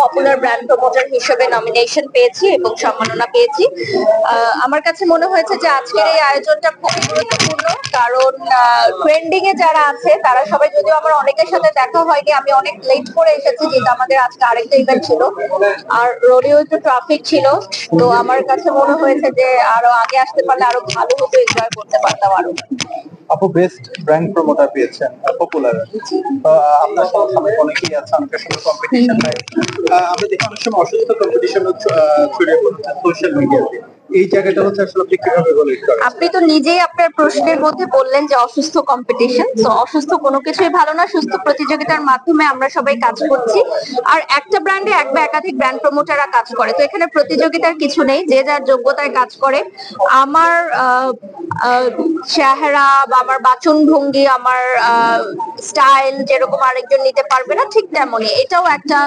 Popular brand promoter হিসেবে nomination পেয়েছি এবং সম্মাননা পেয়েছি। আমার কাছে মনে হয়েছে যে আজকের এই আয়োজনটা খুবই গুরুত্বপূর্ণ, কারণ ট্রেন্ডিং এ যারা আছে তারা সবাই, যদিও আমার অনেকের সাথে দেখা হয়নি, আমি অনেক লেট করে এসেছি যেহেতু আমাদের আজকে আরেকটা ইভেন্ট ছিল আর রোডেও একটু ট্রাফিক ছিল। তো আমার কাছে মনে হয়েছে যে আরো আগে আসতে পারলে আরো ভালো হতো, এনজয় করতে পারতাম আরো। আপু বেস্ট ব্র্যান্ড প্রমোটার পেয়েছেন পপুলার, আপনার সামনে অনেকেই আছে, অনেকের সঙ্গে কম্পিটিশন হয়। আমরা দেখি অনেক সময় অসুস্থ কম্পিটিশন ছড়িয়ে পড়ছে সোশ্যাল মিডিয়াতে, এই জায়গাটা হচ্ছে আসলে আপনি কিভাবে বলেন? আপনি তো নিজেই আপনার প্রশ্নের মধ্যে বললেন যে অসুস্থ কম্পিটিশন, তো অসুস্থ কোনো কিছুই ভালো না। সুস্থ প্রতিযোগিতার মাধ্যমে আমরা সবাই কাজ করছি, আর একটা ব্র্যান্ডে এক বা একাধিক ব্র্যান্ড প্রমোটাররা কাজ করে, তো এখানে প্রতিযোগিতার কিছু নেই, যে যার যোগ্যতায় কাজ করে। আমার চেহারা বা আমার বাচন ভঙ্গি, আমার স্টাইল যেরকম আরেকজন নিতে পারবে না, ঠিক তেমনই এটাও একটা